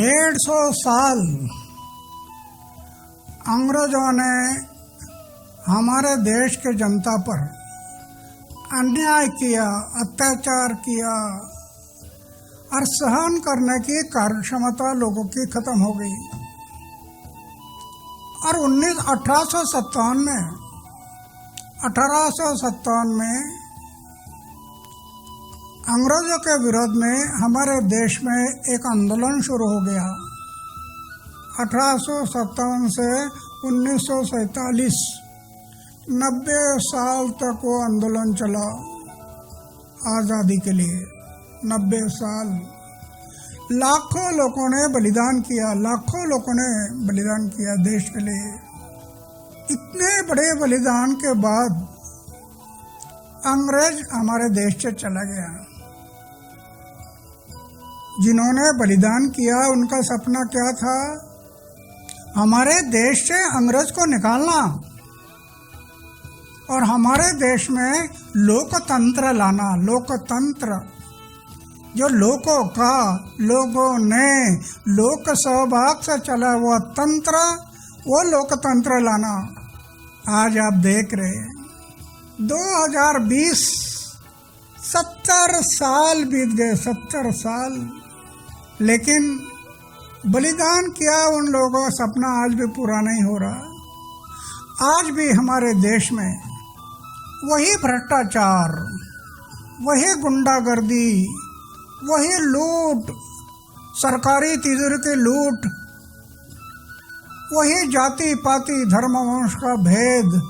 150 साल अंग्रेजों ने हमारे देश के जनता पर अन्याय किया, अत्याचार किया और सहन करने की कार्य क्षमता लोगों की खत्म हो गई। और 1857 में अंग्रेजों के विरोध में हमारे देश में एक आंदोलन शुरू हो गया। 1857 से 1947 90 साल तक वो आंदोलन चला आज़ादी के लिए। 90 साल लाखों लोगों ने बलिदान किया, देश के लिए। इतने बड़े बलिदान के बाद अंग्रेज हमारे देश से चला गया। जिन्होंने बलिदान किया उनका सपना क्या था? हमारे देश से अंग्रेज को निकालना और हमारे देश में लोकतंत्र लाना। लोकतंत्र जो लोगों ने लोक सहभाग से चला हुआ तंत्र, वो लोकतंत्र लाना। आज आप देख रहे हैं 2020 70 साल बीत गए, 70 साल, लेकिन बलिदान किया उन लोगों का सपना आज भी पूरा नहीं हो रहा। आज भी हमारे देश में वही भ्रष्टाचार, वही गुंडागर्दी, वही लूट, सरकारी तिजोरी की लूट, वही जाति पाति धर्म वंश का भेद।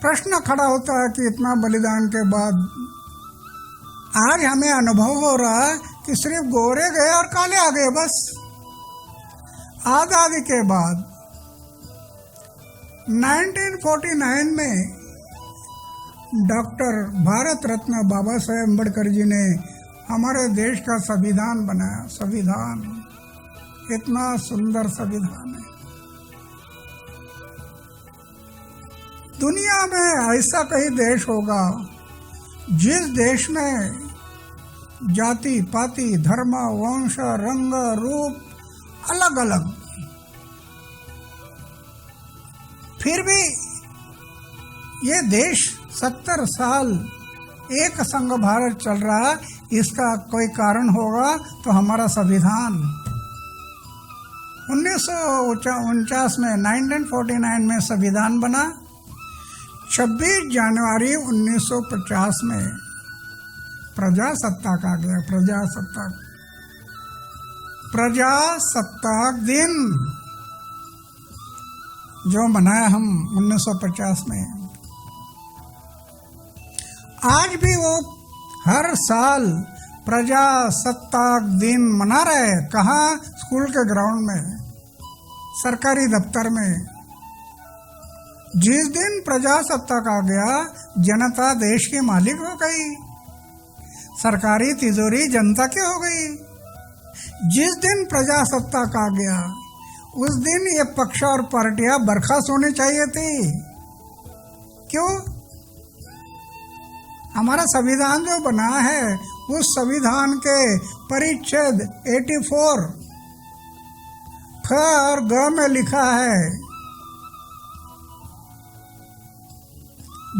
प्रश्न खड़ा होता है कि इतना बलिदान के बाद आज हमें अनुभव हो रहा है कि सिर्फ गोरे गए और काले आ गए बस। आज़ादी के बाद 1949 में डॉक्टर भारत रत्न बाबा साहेब अम्बेडकर जी ने हमारे देश का संविधान बनाया। संविधान, इतना सुंदर संविधान है। दुनिया में ऐसा कई देश होगा जिस देश में जाति पाति धर्म वंश रंग रूप अलग अलग, फिर भी ये देश 70 साल एक संघ भारत चल रहा है। इसका कोई कारण होगा तो हमारा संविधान 1949 में 1949 में संविधान बना। 26 जनवरी 1950 में प्रजासत्ताक आ गया। प्रजासत्ताक दिन जो मनाया हम 1950 में, आज भी वो हर साल प्रजासत्ताक दिन मना रहे। कहाँ? स्कूल के ग्राउंड में, सरकारी दफ्तर में। जिस दिन प्रजासत्ताक आ गया, जनता देश की मालिक हो गई, सरकारी तिजोरी जनता की हो गई। जिस दिन प्रजासत्ताक आ गया उस दिन ये पक्ष और पार्टियां बर्खास्त होनी चाहिए थी। क्यों? हमारा संविधान जो बना है उस संविधान के परिच्छेद 84 ख और ग में लिखा है,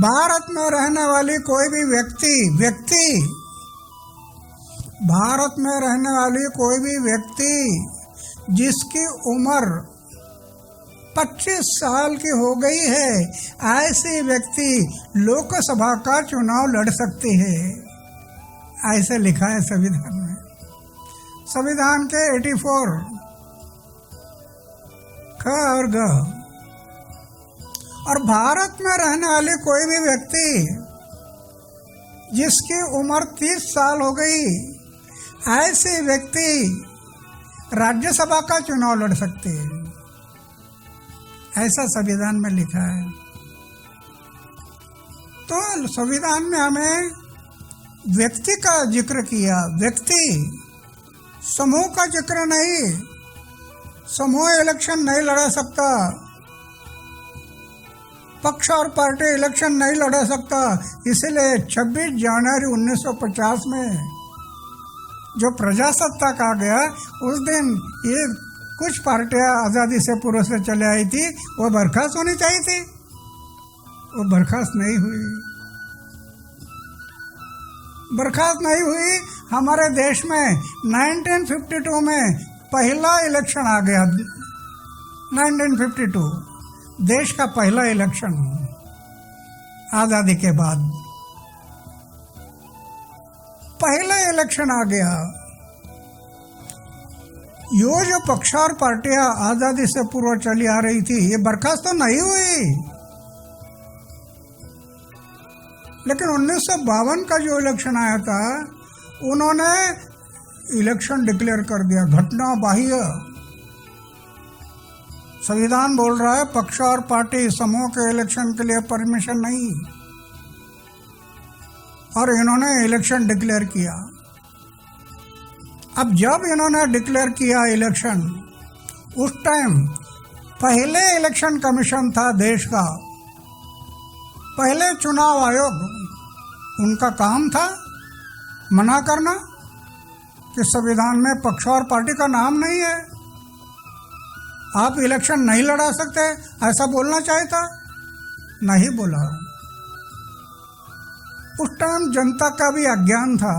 भारत में रहने वाली कोई भी व्यक्ति भारत में रहने वाली कोई भी व्यक्ति जिसकी उम्र 25 साल की हो गई है, ऐसे व्यक्ति लोकसभा का चुनाव लड़ सकते हैं। ऐसे लिखा है संविधान में। संविधान के 84 ख और ग। और भारत में रहने वाले कोई भी व्यक्ति जिसकी उम्र 30 साल हो गई, ऐसे व्यक्ति राज्यसभा का चुनाव लड़ सकते हैं। ऐसा संविधान में लिखा है। तो संविधान में हमें व्यक्ति का जिक्र किया। व्यक्ति, समूह का जिक्र नहीं। समूह इलेक्शन नहीं लड़ा सकता, पक्ष और पार्टी इलेक्शन नहीं लड़ा सकता। इसलिए 26 जनवरी 1950 में जो प्रजासत्ताक आ गया उस दिन ये कुछ पार्टियां आज़ादी से पूर्व से चले आई थी, वो बर्खास्त होनी चाहिए थी, वो बर्खास्त नहीं हुई। बर्खास्त नहीं हुई। हमारे देश में 1952 में पहला इलेक्शन आ गया। 1952 देश का पहला इलेक्शन आज़ादी के बाद पहला इलेक्शन आ गया। यो जो पक्षार पार्टियां आज़ादी से पूर्व चली आ रही थी, ये बर्खास्त तो नहीं हुई, लेकिन 1952 का जो इलेक्शन आया था उन्होंने इलेक्शन डिक्लेयर कर दिया, घटना बाह्य। संविधान बोल रहा है पक्ष और पार्टी समूह के इलेक्शन के लिए परमिशन नहीं, और इन्होंने इलेक्शन डिक्लेयर किया। अब जब इन्होंने डिक्लेयर किया इलेक्शन, उस टाइम पहले इलेक्शन कमीशन था देश का, पहले चुनाव आयोग, उनका काम था मना करना कि संविधान में पक्ष और पार्टी का नाम नहीं है, आप इलेक्शन नहीं लड़ा सकते, ऐसा बोलना चाहिए था, नहीं बोला। उस टाइम जनता का भी अज्ञान था,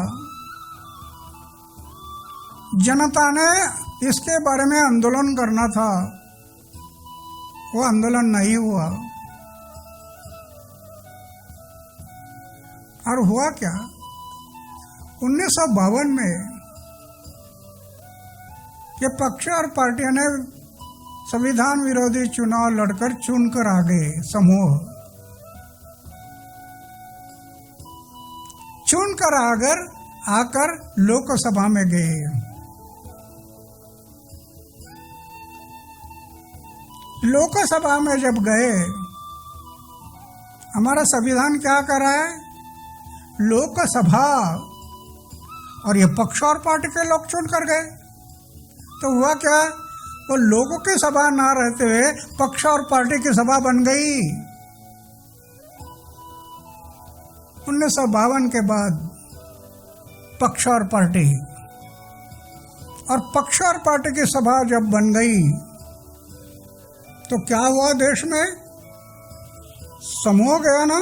जनता ने इसके बारे में आंदोलन करना था, वो आंदोलन नहीं हुआ। और हुआ क्या, 1952 में ये पक्ष और पार्टियों ने संविधान विरोधी चुनाव लड़कर चुनकर आ गए समूह, चुनकर आकर लोकसभा में गए। लोकसभा में जब गए, हमारा संविधान क्या कर रहा है, लोकसभा, और ये पक्ष और पार्टी के लोग चुन कर गए। तो हुआ क्या, वो लोगों की सभा ना रहते हुए पक्ष और पार्टी की सभा बन गई। 1952 के बाद पक्ष और पार्टी, और पक्ष और पार्टी की सभा जब बन गई तो क्या हुआ, देश में समूह गया ना।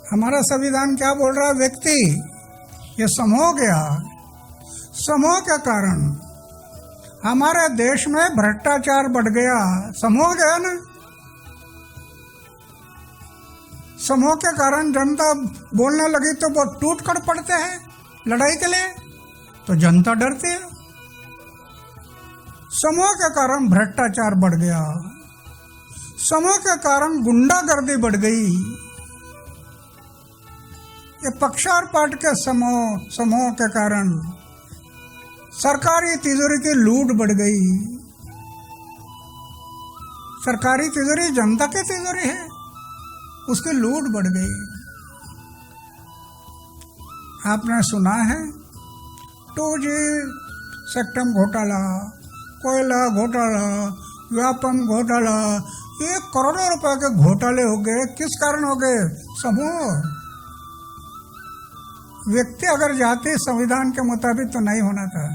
हमारा संविधान क्या बोल रहा है, व्यक्ति, ये समूह गया। समूह के कारण हमारे देश में भ्रष्टाचार बढ़ गया, समूह गया ना। समूह के कारण जनता बोलने लगी तो वो टूट कर पड़ते हैं लड़ाई के लिए, तो जनता डरती है। समूह के कारण भ्रष्टाचार बढ़ गया, समूह के कारण गुंडागर्दी बढ़ गई। ये पक्ष और पार्टी के समूह के कारण सरकारी तिजोरी की लूट बढ़ गई। सरकारी तिजोरी जनता की तिजोरी है, उसकी लूट बढ़ गई। आपने सुना है 2G सेक्टम घोटाला, कोयला घोटाला, व्यापम घोटाला, ये करोड़ों रुपए के घोटाले हो गए। किस कारण हो गए, समूह। व्यक्ति अगर जाते संविधान के मुताबिक तो नहीं होना था,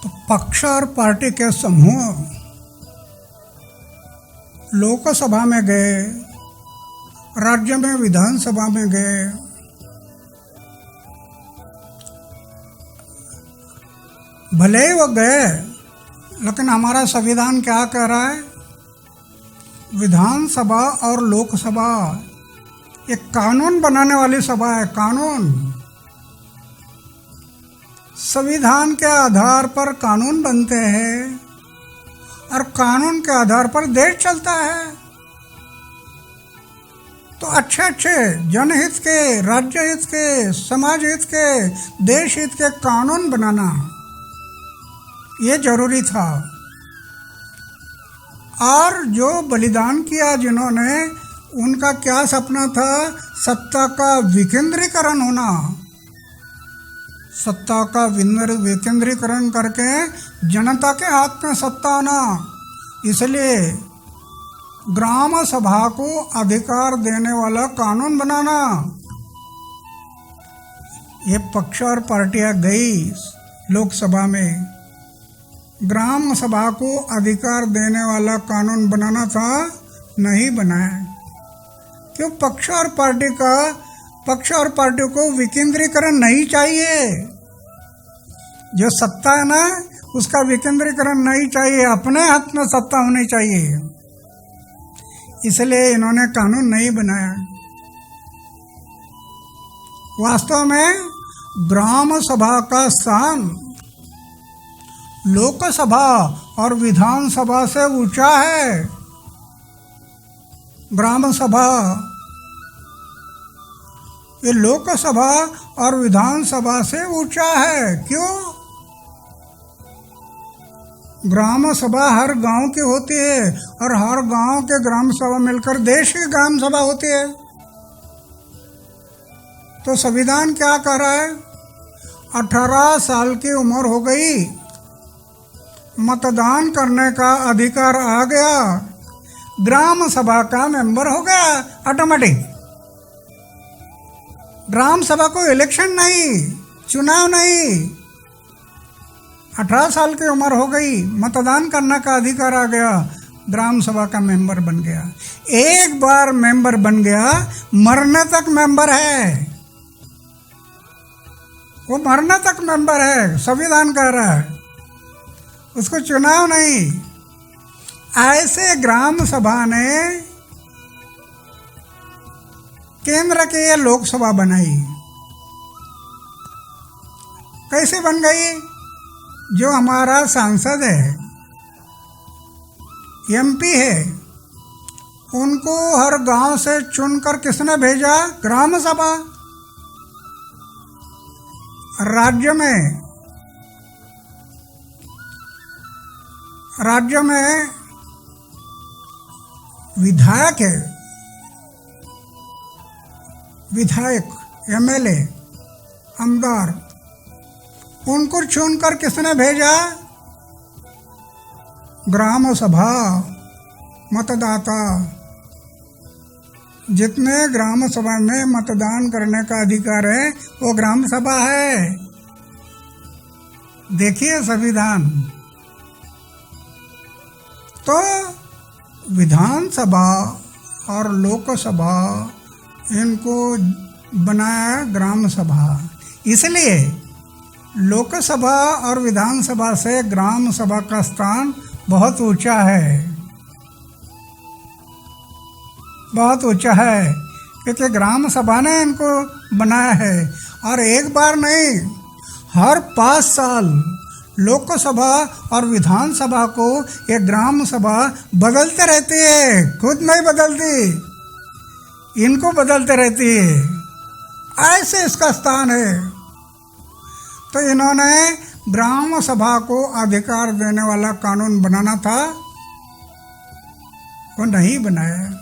तो पक्ष और पार्टी के समूह लोकसभा में गए, राज्य में विधानसभा में गए, भले ही वो गए, लेकिन हमारा संविधान क्या कह रहा है, विधानसभा और लोकसभा एक कानून बनाने वाली सभा है। कानून, संविधान के आधार पर कानून बनते हैं और कानून के आधार पर देश चलता है। तो अच्छे अच्छे जनहित के, राज्य हित के, समाज हित के, देश हित के कानून बनाना ये जरूरी था। और जो बलिदान किया जिन्होंने, उनका क्या सपना था, सत्ता का विकेंद्रीकरण होना, सत्ता का विकेंद्रीकरण करके जनता के हाथ में सत्ता आना। इसलिए ग्राम सभा को अधिकार देने वाला कानून बनाना, ये पक्ष और पार्टियां गई लोकसभा में, ग्राम सभा को अधिकार देने वाला कानून बनाना था, नहीं बनाया। क्यों? पक्ष और पार्टी को विकेंद्रीकरण नहीं चाहिए। जो सत्ता है ना, उसका विकेंद्रीकरण नहीं चाहिए, अपने हाथ में सत्ता होनी चाहिए। इसलिए इन्होंने कानून नहीं बनाया। वास्तव में ग्राम सभा का स्थान लोकसभा और विधानसभा से ऊंचा है। ग्राम सभा, ये लोकसभा और विधानसभा से ऊंचा है। क्यों? ग्राम सभा हर गांव की होती है और हर गांव के ग्राम सभा मिलकर देश की ग्राम सभा होती है। तो संविधान क्या कह रहा है? 18 साल की उम्र हो गई, मतदान करने का अधिकार आ गया, ग्राम सभा का मेंबर हो गया ऑटोमेटिक। ग्राम सभा को इलेक्शन नहीं, चुनाव नहीं। 18 साल की उम्र हो गई, मतदान करने का अधिकार आ गया, ग्राम सभा का मेंबर बन गया। एक बार मेंबर बन गया, मरने तक मेंबर है। वो मरने तक मेंबर है, संविधान कह रहा है, उसको चुनाव नहीं। ऐसे ग्राम सभा ने केंद्र के ये लोकसभा बनाई। कैसे बन गई? जो हमारा सांसद है, एमपी है, उनको हर गांव से चुनकर किसने भेजा? ग्राम सभा। राज्य में विधायक है, विधायक, एमएलए, आमदार, उनको चुनकर किसने भेजा? ग्राम सभा। मतदाता, जितने ग्राम सभा में मतदान करने का अधिकार है वो ग्राम सभा है। देखिए संविधान। तो विधानसभा और लोकसभा इनको बनाया ग्राम सभा। इसलिए लोकसभा और विधानसभा से ग्राम सभा का स्थान बहुत ऊंचा है, बहुत ऊंचा है, क्योंकि ग्राम सभा ने इनको बनाया है। और एक बार नहीं, हर 5 साल लोकसभा और विधानसभा को ये ग्राम सभा बदलते रहती है, खुद नहीं बदलती, इनको बदलते रहती है। ऐसे इसका स्थान है। तो इन्होंने ग्राम सभा को अधिकार देने वाला कानून बनाना था, वो नहीं बनाया।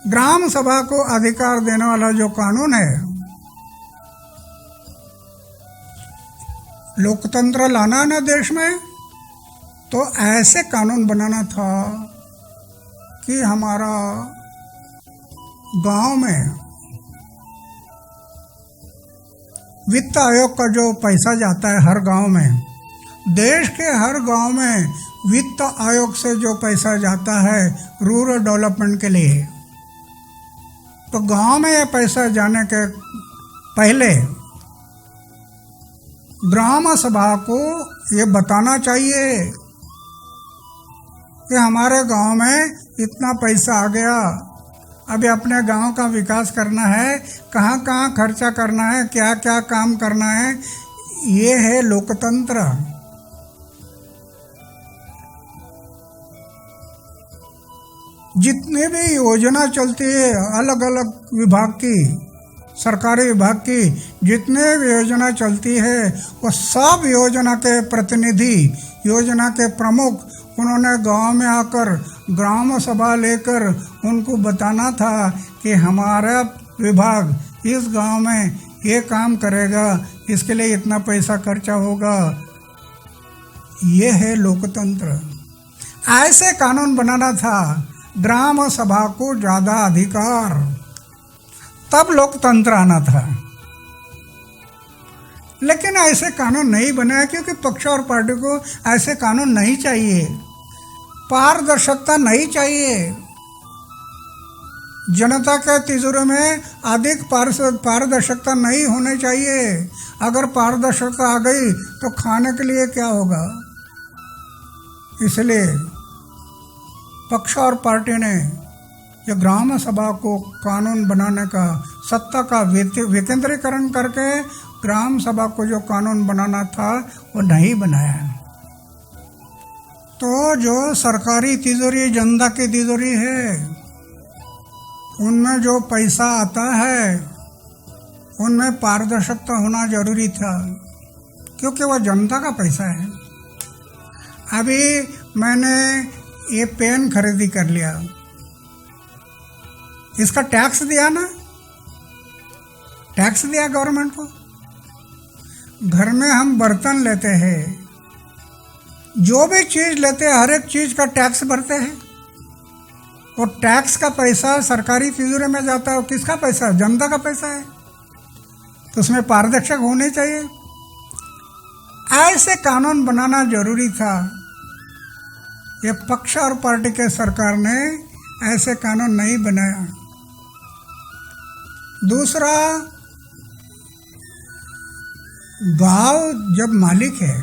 ग्राम सभा को अधिकार देने वाला जो कानून है, लोकतंत्र लाना ना देश में, तो ऐसे कानून बनाना था कि हमारा गांव में वित्त आयोग का जो पैसा जाता है हर गांव में, देश के हर गांव में वित्त आयोग से जो पैसा जाता है रूरल डेवलपमेंट के लिए, तो गांव में ये पैसा जाने के पहले ग्राम सभा को ये बताना चाहिए कि हमारे गांव में इतना पैसा आ गया, अभी अपने गांव का विकास करना है, कहाँ कहाँ खर्चा करना है, क्या क्या काम करना है। ये है लोकतंत्र। जितने भी योजना चलती है अलग अलग विभाग की, सरकारी विभाग की जितने भी योजना चलती है, वो सब योजना के प्रतिनिधि, योजना के प्रमुख, उन्होंने गांव में आकर ग्राम सभा लेकर उनको बताना था कि हमारा विभाग इस गांव में ये काम करेगा, इसके लिए इतना पैसा खर्चा होगा। ये है लोकतंत्र। ऐसे कानून बनाना था, ग्राम सभा को ज़्यादा अधिकार, तब लोकतंत्र आना था। लेकिन ऐसे कानून नहीं बनाया क्योंकि पक्ष और पार्टी को ऐसे कानून नहीं चाहिए, पारदर्शिता नहीं चाहिए। जनता के तिजोरी में अधिक पारदर्शिता नहीं होनी चाहिए। अगर पारदर्शिता आ गई तो खाने के लिए क्या होगा। इसलिए पक्ष और पार्टी ने ये ग्राम सभा को कानून बनाने का, सत्ता का विकेंद्रीकरण करके ग्राम सभा को जो कानून बनाना था वो नहीं बनाया। तो जो सरकारी तिजोरी जनता की तिजोरी है, उनमें जो पैसा आता है उनमें पारदर्शिता होना जरूरी था, क्योंकि वह जनता का पैसा है। अभी मैंने ये पेन खरीदी कर लिया, इसका टैक्स दिया ना, टैक्स दिया गवर्नमेंट को। घर में हम बर्तन लेते हैं, जो भी चीज़ लेते हैं हर एक चीज़ का टैक्स भरते हैं। वो टैक्स का पैसा सरकारी तिजोरी में जाता है, वो किसका पैसा है? जनता का पैसा है। तो उसमें पारदर्शक होने चाहिए। ऐसे कानून बनाना जरूरी था। ये पक्ष और पार्टी के सरकार ने ऐसे कानून नहीं बनाया। दूसरा, गांव जब मालिक है,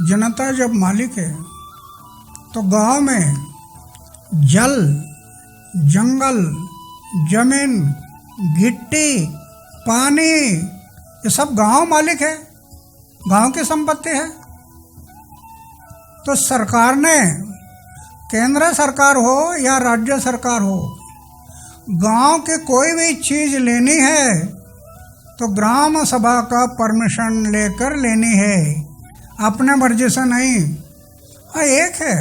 जनता जब मालिक है, तो गांव में जल, जंगल, जमीन, गिट्टी, पानी, ये सब गांव मालिक है, गांव की संपत्ति है। तो सरकार ने, केंद्र सरकार हो या राज्य सरकार हो, गांव की कोई भी चीज़ लेनी है तो ग्राम सभा का परमिशन लेकर लेनी है, अपने मर्जी से नहीं। हाँ, एक है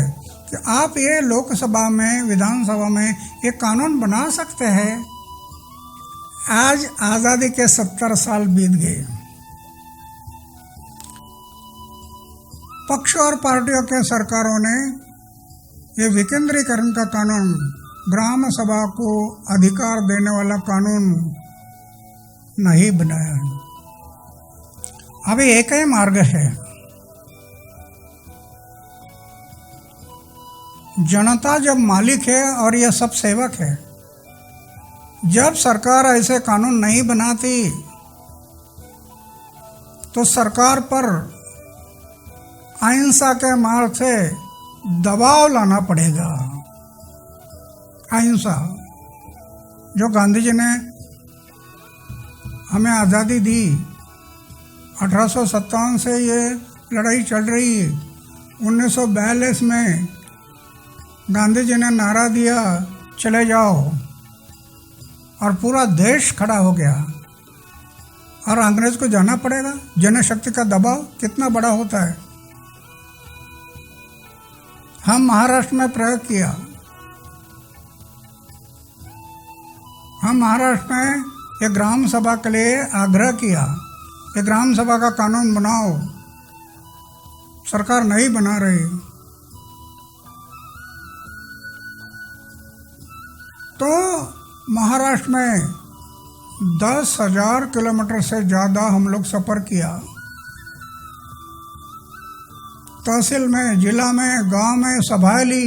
कि आप ये लोकसभा में, विधानसभा में ये कानून बना सकते हैं। आज आज़ादी के 70 साल बीत गए। पक्ष और पार्टियों के सरकारों ने ये विकेंद्रीकरण का कानून, ग्राम सभा को अधिकार देने वाला कानून नहीं बनाया। अभी एक ही मार्ग है, जनता जब मालिक है और यह सब सेवक है, जब सरकार ऐसे कानून नहीं बनाती तो सरकार पर अहिंसा के मार्ग से दबाव लाना पड़ेगा। अहिंसा, जो गांधी जी ने हमें आज़ादी दी, 1857 से ये लड़ाई चल रही है। 1942 में गांधी जी ने नारा दिया, चले जाओ, और पूरा देश खड़ा हो गया। और अंग्रेज को जाना पड़ेगा। जनशक्ति का दबाव कितना बड़ा होता है। हम महाराष्ट्र में प्रयोग किया। हम महाराष्ट्र में एक ग्राम सभा के लिए आग्रह किया कि ग्राम सभा का कानून बनाओ। सरकार नहीं बना रही। तो महाराष्ट्र में 10,000 किलोमीटर से ज़्यादा हम लोग सफ़र किया। तहसील में, जिला में, गांव में सभाएं ली,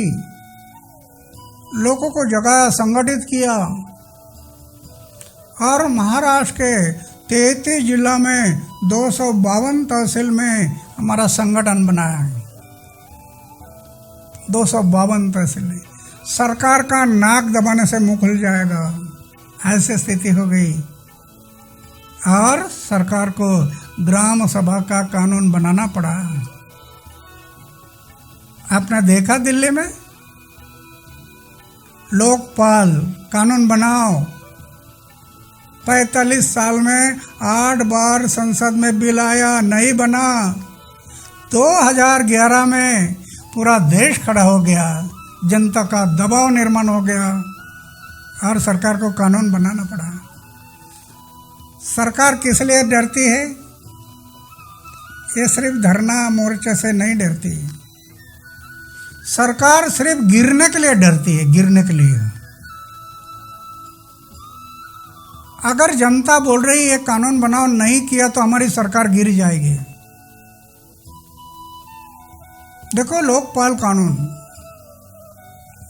लोगों को जगाया, संगठित किया। और महाराष्ट्र के 33 जिला में 252 तहसील में हमारा संगठन बनाया है। 252 तहसील। सरकार का नाक दबाने से मुंह खुल जाएगा, ऐसी स्थिति हो गई। और सरकार को ग्राम सभा का कानून बनाना पड़ा। आपने देखा दिल्ली में लोकपाल कानून बनाओ, 45 साल में 8 बार संसद में बिल आया, नहीं बना। 2011 में पूरा देश खड़ा हो गया, जनता का दबाव निर्माण हो गया और सरकार को कानून बनाना पड़ा। सरकार किस लिए डरती है? ये सिर्फ धरना मोर्चे से नहीं डरती। सरकार सिर्फ गिरने के लिए डरती है, गिरने के लिए। अगर जनता बोल रही है कानून बनाओ, नहीं किया तो हमारी सरकार गिर जाएगी। देखो लोकपाल कानून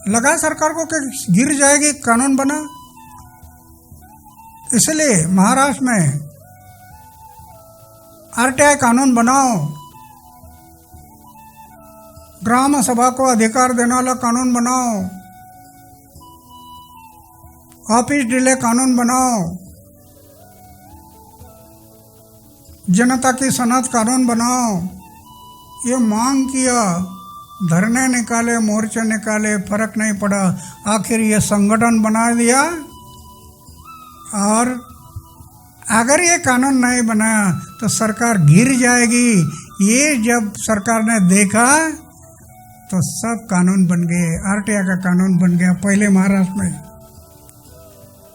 लगा सरकार को कि गिर जाएगी, कानून बना। इसलिए महाराष्ट्र में आरटीआई कानून बनाओ, ग्राम सभा को अधिकार देने वाला कानून बनाओ, ऑफिस डिले कानून बनाओ, जनता की सनद कानून बनाओ। ये मांग किया, धरने निकाले, मोर्चे निकाले, फर्क नहीं पड़ा। आखिर ये संगठन बना दिया। और अगर ये कानून नहीं बनाया तो सरकार गिर जाएगी। ये जब सरकार ने देखा तो सब कानून बन गए, आरटीआई का कानून बन गया। पहले महाराष्ट्र में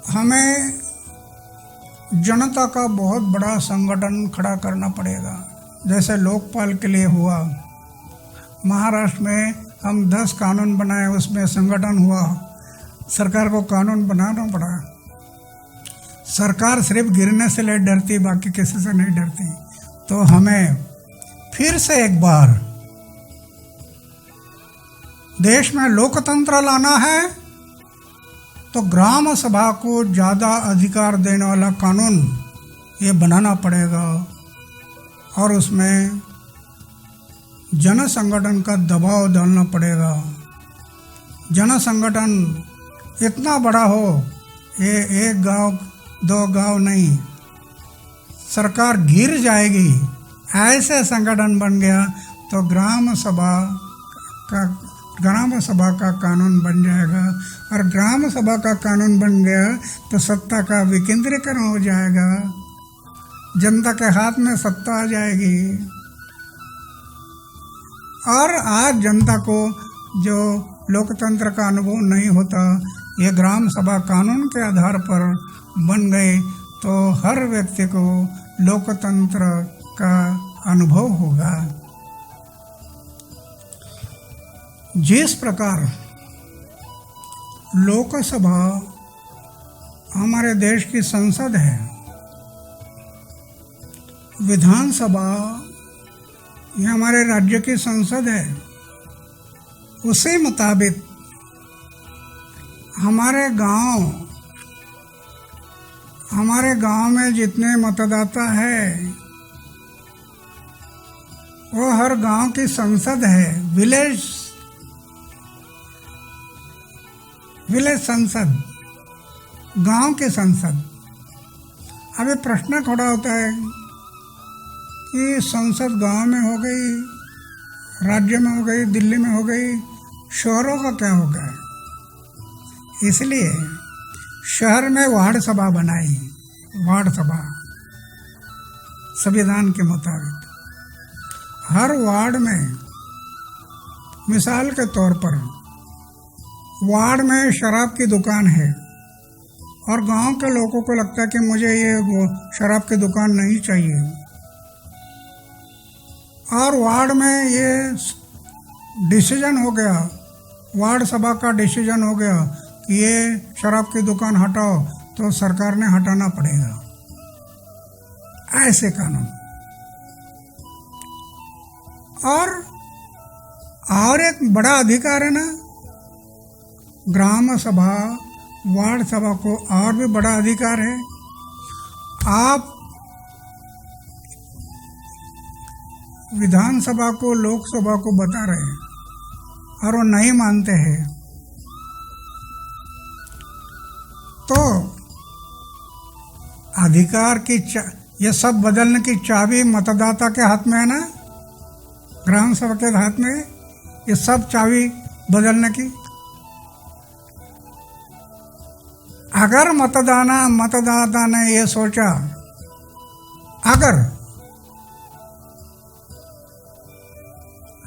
हमें जनता का बहुत बड़ा संगठन खड़ा करना पड़ेगा, जैसे लोकपाल के लिए हुआ। महाराष्ट्र में हम 10 कानून बनाए, उसमें संगठन हुआ, सरकार को कानून बनाना पड़ा। सरकार सिर्फ गिरने से नहीं डरती, बाकी किसी से नहीं डरती। तो हमें फिर से एक बार देश में लोकतंत्र लाना है तो ग्राम सभा को ज़्यादा अधिकार देने वाला कानून ये बनाना पड़ेगा। और उसमें जन संगठन का दबाव डालना पड़ेगा। जन संगठन इतना बड़ा हो, ये 1 गांव 2 गांव नहीं, सरकार गिर जाएगी। ऐसे संगठन बन गया तो ग्राम सभा का कानून बन जाएगा। और ग्राम सभा का कानून बन गया तो सत्ता का विकेंद्रीकरण हो जाएगा, जनता के हाथ में सत्ता आ जाएगी। और आज जनता को जो लोकतंत्र का अनुभव नहीं होता, ये ग्राम सभा कानून के आधार पर बन गए तो हर व्यक्ति को लोकतंत्र का अनुभव होगा। जिस प्रकार लोकसभा हमारे देश की संसद है, विधानसभा ये हमारे राज्य की संसद है, उसी मुताबिक हमारे गांव में जितने मतदाता है वो हर गांव की संसद है, विलेज संसद, गांव की संसद। अभी प्रश्न खड़ा होता है कि संसद गांव में हो गई, राज्य में हो गई, दिल्ली में हो गई, शहरों का क्या होगा। इसलिए शहर में वार्ड सभा बनाई, वार्ड सभा संविधान के मुताबिक। हर वार्ड में, मिसाल के तौर पर वार्ड में शराब की दुकान है और गांव के लोगों को लगता है कि मुझे ये शराब की दुकान नहीं चाहिए, और वार्ड में ये डिसीजन हो गया, वार्ड सभा का डिसीजन हो गया कि ये शराब की दुकान हटाओ, तो सरकार ने हटाना पड़ेगा। ऐसे कानून। और एक बड़ा अधिकार है ना, ग्राम सभा वार्ड सभा को और भी बड़ा अधिकार है। आप विधानसभा को लोकसभा को बता रहे हैं और वो नहीं मानते हैं, तो अधिकार की ये सब बदलने की चाबी मतदाता के हाथ में है ना, ग्राम सभा के हाथ में ये सब चाबी बदलने की। अगर मतदाता ने ये सोचा, अगर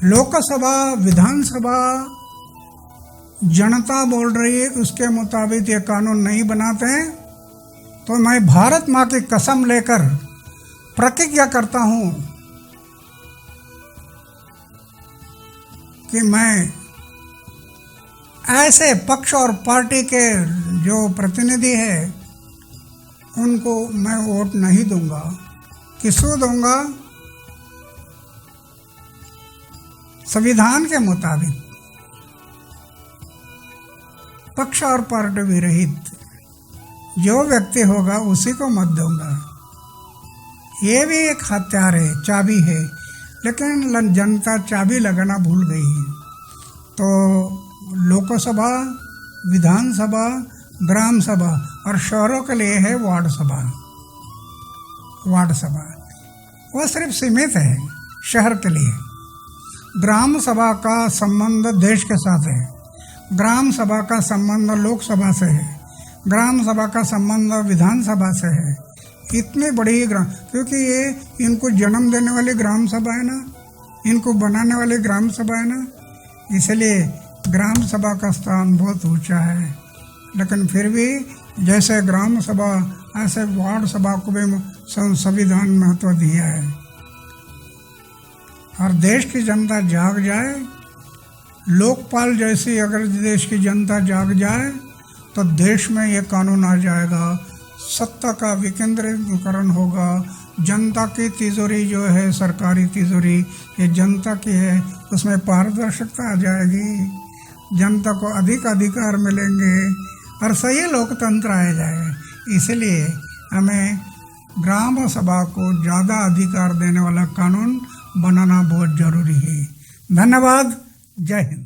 लोकसभा विधानसभा जनता बोल रही है उसके मुताबिक ये कानून नहीं बनाते हैं, तो मैं भारत माँ की कसम लेकर प्रतिज्ञा करता हूं कि मैं ऐसे पक्ष और पार्टी के जो प्रतिनिधि है उनको मैं वोट नहीं दूंगा। किसको दूंगा? संविधान के मुताबिक, पक्ष और पार्टी विरहित जो व्यक्ति होगा उसी को मत दूंगा। ये भी एक हथियार है, चाबी है, लेकिन जनता चाबी लगाना भूल गई है। तो लोकसभा, विधानसभा, ग्राम सभा और शहरों के लिए है वार्ड सभा। वार्ड सभा वह सिर्फ सीमित है शहर के लिए। ग्राम सभा का संबंध देश के साथ है, ग्राम सभा का संबंध लोकसभा से है, ग्राम सभा का संबंध विधानसभा से है। इतनी बड़ी क्योंकि ये इनको जन्म देने वाली ग्राम सभा है ना, इनको बनाने वाली ग्राम सभा है ना, इसलिए ग्राम सभा का स्थान बहुत ऊंचा है। लेकिन फिर भी जैसे ग्राम सभा ऐसे वार्ड सभा को भी संविधान महत्व दिया है। और देश की जनता जाग जाए, लोकपाल जैसी अगर देश की जनता जाग जाए तो देश में ये कानून आ जाएगा, सत्ता का विकेंद्रीकरण होगा, जनता की तिजोरी जो है सरकारी तिजोरी ये जनता की है, उसमें पारदर्शिता आ जाएगी, जनता को अधिक अधिकार मिलेंगे और सही लोकतंत्र आ जाएगा। इसलिए हमें ग्राम सभा को ज़्यादा अधिकार देने वाला कानून बनाना बहुत जरूरी है। धन्यवाद। जय हिंद।